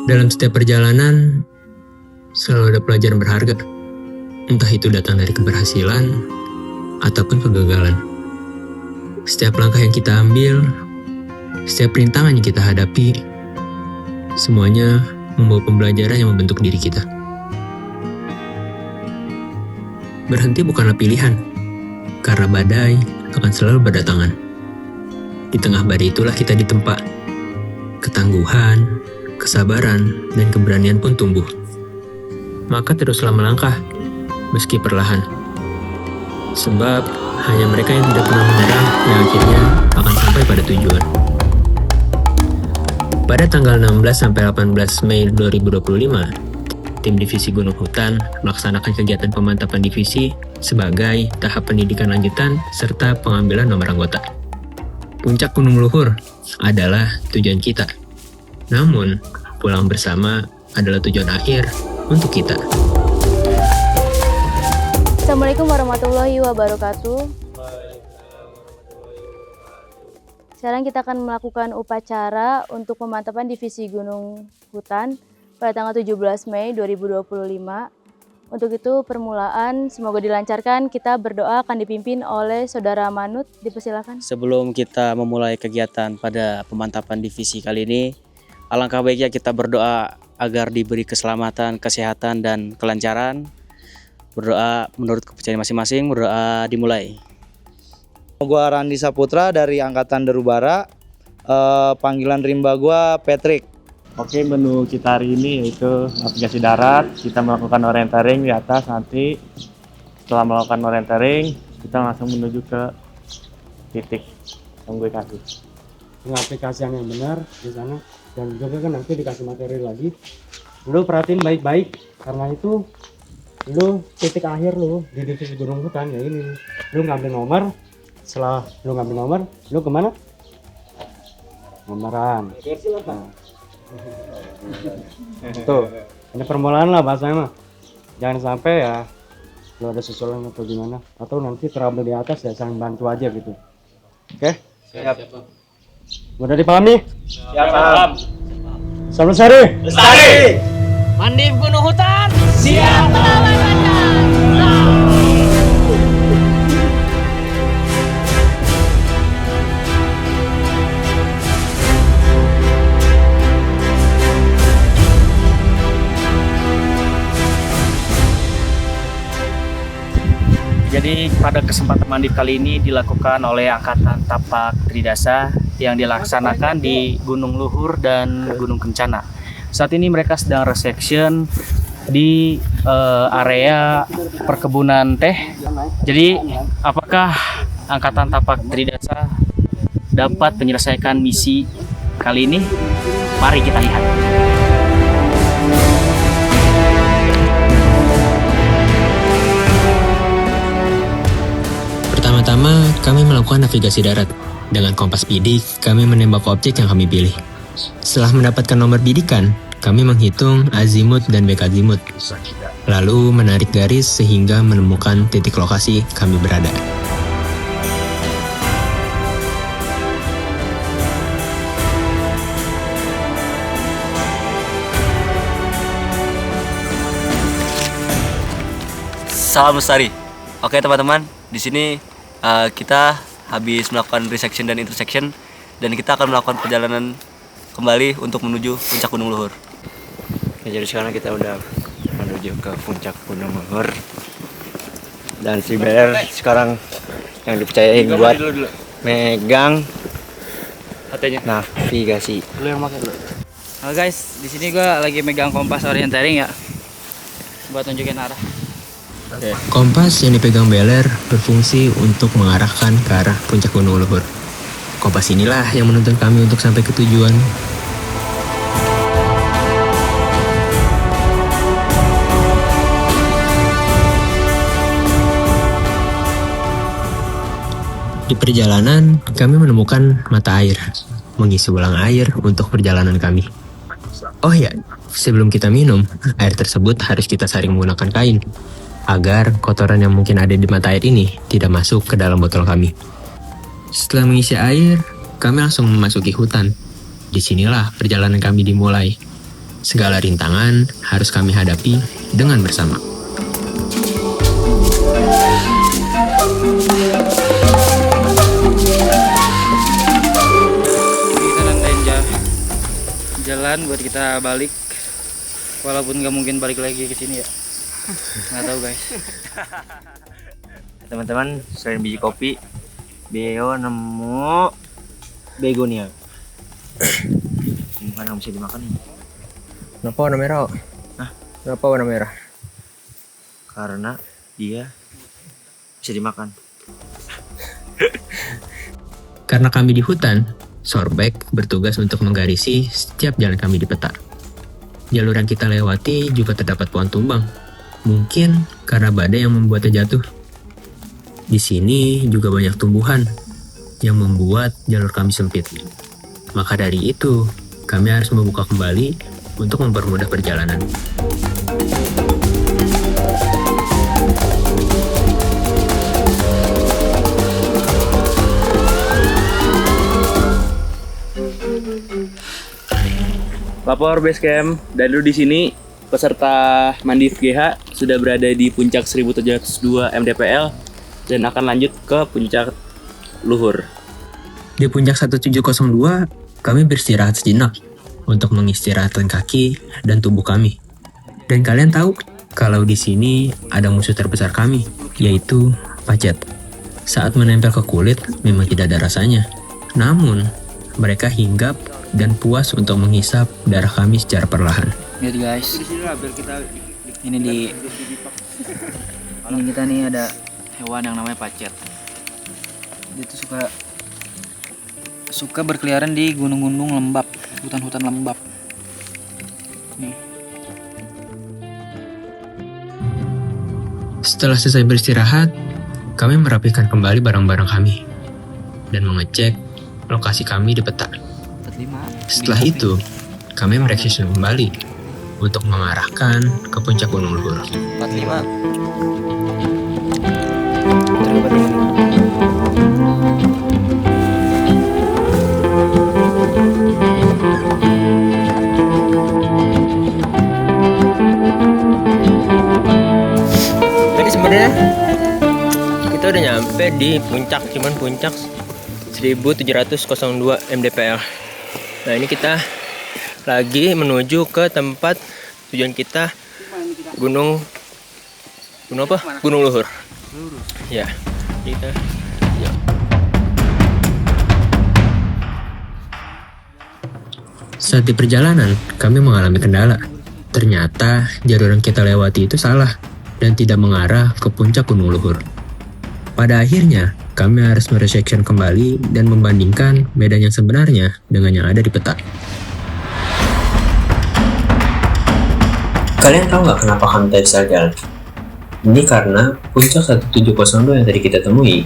Dalam setiap perjalanan, selalu ada pelajaran berharga. Entah itu datang dari keberhasilan ataupun kegagalan. Setiap langkah yang kita ambil, setiap rintangan yang kita hadapi, semuanya membawa pembelajaran yang membentuk diri kita. Berhenti bukanlah pilihan, karena badai akan selalu berdatangan. Di tengah badai itulah kita ditempa. Ketangguhan, kesabaran, dan keberanian pun tumbuh. Maka teruslah melangkah, meski perlahan. Sebab hanya mereka yang tidak pernah menyerah yang akhirnya akan sampai pada tujuan. Pada tanggal 16-18 Mei 2025, tim Divisi Gunung Hutan melaksanakan kegiatan pemantapan divisi sebagai tahap pendidikan lanjutan serta pengambilan nomor anggota. Puncak Gunung Luhur adalah tujuan kita. Namun, pulang bersama adalah tujuan akhir untuk kita. Assalamualaikum warahmatullahi wabarakatuh. Sekarang kita akan melakukan upacara untuk pemantapan Divisi Gunung Hutan pada tanggal 17 Mei 2025. Untuk itu permulaan semoga dilancarkan, kita berdoa akan dipimpin oleh Saudara Manut, dipersilakan. Sebelum kita memulai kegiatan pada pemantapan divisi kali ini, alangkah baiknya kita berdoa agar diberi keselamatan, kesehatan, dan kelancaran. Berdoa menurut kepercayaan masing-masing, berdoa dimulai. Gua Randi Saputra dari Angkatan Derubara, panggilan rimba gua Patrick. Oke, menu kita hari ini yaitu navigasi darat. Kita melakukan orientering di atas, nanti setelah melakukan orientering kita langsung menuju ke titik yang gue kasih. Pengaplikasian yang benar di sana, dan juga kan nanti dikasih materi lagi. Lu perhatiin baik-baik, karena itu lu titik akhir lu di divisi Gunung Hutan ya ini. Lu ngambil nomor, setelah lu ngambil nomor, lu kemana? Nomoran. Tuh, ini permulaan lah bahasanya mah. Jangan sampai ya lu ada susulan atau gimana, atau nanti terambil di atas ya saling bantu aja gitu. Oke? Siap. Mudah dipahami? Siap, paham. Selamat Lestari. Lestari. Mandim Gunung Hutan. Siap melawan badai. Jadi pada kesempatan mandip kali ini dilakukan oleh Angkatan Tapak Tridasa yang dilaksanakan di Gunung Luhur dan Gunung Kencana. Saat ini mereka sedang resection di area perkebunan teh. Jadi apakah Angkatan Tapak Tridasa dapat menyelesaikan misi kali ini? Mari kita lihat. Pertama-tama, kami melakukan navigasi darat. Dengan kompas bidik, kami menembak objek yang kami pilih. Setelah mendapatkan nomor bidikan, kami menghitung azimut dan bekazimut. Lalu menarik garis sehingga menemukan titik lokasi kami berada. Salam Lestari. Oke teman-teman, di sini kita habis melakukan resection dan intersection, dan kita akan melakukan perjalanan kembali untuk menuju puncak Gunung Luhur. Ya, jadi sekarang kita udah menuju ke puncak Gunung Luhur, dan si Beler sekarang yang dipercayain buat megang navigasi. Halo guys, di sini gue lagi megang kompas orientering ya, buat tunjukin arah. Kompas yang dipegang Beler berfungsi untuk mengarahkan ke arah puncak Gunung Luhur. Kompas inilah yang menuntun kami untuk sampai ke tujuan. Di perjalanan, kami menemukan mata air, mengisi ulang air untuk perjalanan kami. Oh ya, sebelum kita minum, air tersebut harus kita saring menggunakan kain, agar kotoran yang mungkin ada di mata air ini tidak masuk ke dalam botol kami. Setelah mengisi air, kami langsung memasuki hutan. Disinilah perjalanan kami dimulai. Segala rintangan harus kami hadapi dengan bersama. Kita nandain jalan buat kita balik, walaupun nggak mungkin balik lagi ke sini ya. Nggak tahu guys. Teman-teman, selain biji kopi, Beo nemu begonia. Bukan yang bisa dimakan nih. Kenapa warna merah? Hah? Kenapa warna merah? Karena dia bisa dimakan. Karena kami di hutan, Sorbek bertugas untuk menggarisi setiap jalan kami di peta. Jalur yang kita lewati juga terdapat pohon tumbang. Mungkin karena badai yang membuatnya jatuh. Di sini juga banyak tumbuhan yang membuat jalur kami sempit. Maka dari itu, kami harus membuka kembali untuk mempermudah perjalanan. Lapor base camp, dan dulu di sini peserta Mandif GH sudah berada di puncak 1702 MDPL dan akan lanjut ke puncak Luhur. Di puncak 1702, kami beristirahat sejenak untuk mengistirahatkan kaki dan tubuh kami. Dan kalian tahu kalau di sini ada musuh terbesar kami, yaitu pacet. Saat menempel ke kulit memang tidak ada rasanya. Namun, mereka hinggap dan puas untuk menghisap darah kami secara perlahan. Lihat guys, ini kita nih ada hewan yang namanya pacet. Dia tuh suka berkeliaran di gunung-gunung lembab, hutan-hutan lembab. Nih. Setelah selesai beristirahat, kami merapikan kembali barang-barang kami dan mengecek lokasi kami di peta. Setelah itu, kami mereksesi kembali untuk mengarahkan ke puncak Gunung Luhur. 45. Tadi sebenarnya kita udah nyampe di puncak, cuman puncak 1702 MDPL. Nah ini kita lagi menuju ke tempat tujuan kita, Gunung apa? Gunung Luhur. Ya, kita. Ya. Saat di perjalanan, kami mengalami kendala. Ternyata jalur yang kita lewati itu salah dan tidak mengarah ke puncak Gunung Luhur. Pada akhirnya, kami harus meresection kembali dan membandingkan medan yang sebenarnya dengan yang ada di peta. Kalian tahu nggak kenapa kami tadi salah jalan? Ini karena puncak 1702 yang tadi kita temui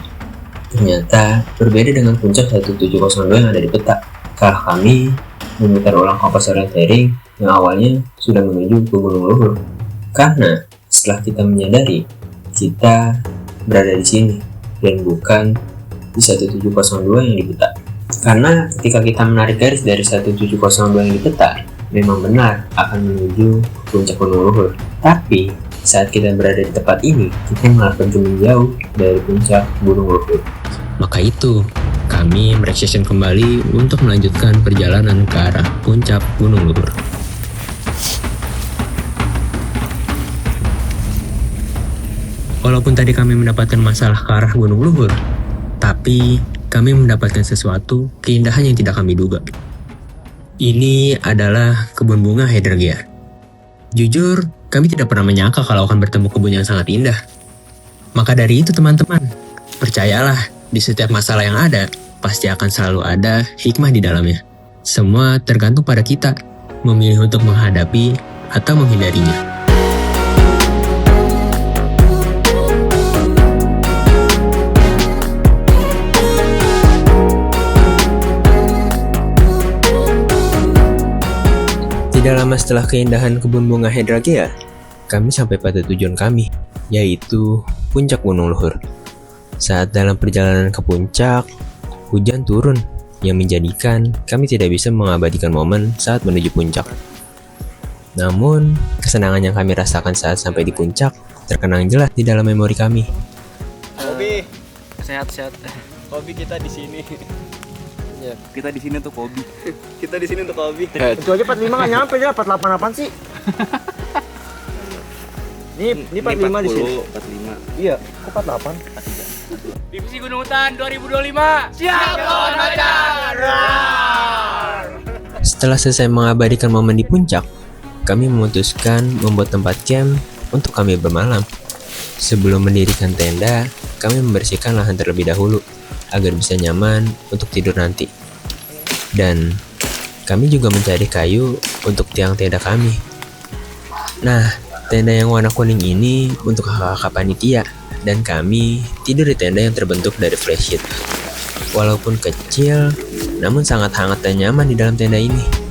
ternyata berbeda dengan puncak 1702 yang ada di peta. Karena kami memutar ulang kompas orientering yang awalnya sudah menuju ke Gunung Luhur. Karena setelah kita menyadari kita berada di sini dan bukan di 1702 yang di peta. Karena ketika kita menarik garis dari 1702 yang di peta, memang benar akan menuju puncak Gunung Luhur. Tapi saat kita berada di tempat ini, kita malah pergi menjauh dari puncak Gunung Luhur. Maka itu, kami mereksesi kembali untuk melanjutkan perjalanan ke arah puncak Gunung Luhur. Walaupun tadi kami mendapatkan masalah ke arah Gunung Luhur, tapi kami mendapatkan sesuatu keindahan yang tidak kami duga. Ini adalah kebun bunga Hydrangea. Jujur, kami tidak pernah menyangka kalau akan bertemu kebun yang sangat indah. Maka dari itu teman-teman, percayalah, di setiap masalah yang ada, pasti akan selalu ada hikmah di dalamnya. Semua tergantung pada kita, memilih untuk menghadapi atau menghindarinya. Tidak lama setelah keindahan kebun bunga Hydrangea, kami sampai pada tujuan kami, yaitu puncak Gunung Luhur. Saat dalam perjalanan ke puncak, hujan turun yang menjadikan kami tidak bisa mengabadikan momen saat menuju puncak. Namun, kesenangan yang kami rasakan saat sampai di puncak terkenang jelas di dalam memori kami. Kobi, sehat-sehat. Kobi kita di sini. Ya, kita di sini untuk Kobi. Kita di sini untuk Kobi. Itu aja 45 nggak nyampe ya, 48 apaan sih? Ini 45 di sini. 45. Iya, kok 48? Divisi Gunung Hutan 2025. Siap kawan macan. Setelah selesai mengabadikan momen di puncak, kami memutuskan membuat tempat camp untuk kami bermalam. Sebelum mendirikan tenda, kami membersihkan lahan terlebih dahulu agar bisa nyaman untuk tidur nanti. Dan kami juga mencari kayu untuk tiang tenda kami. Nah, tenda yang warna kuning ini untuk kakak-kakak panitia, dan kami tidur di tenda yang terbentuk dari flash sheet. Walaupun kecil, namun sangat hangat dan nyaman di dalam tenda ini.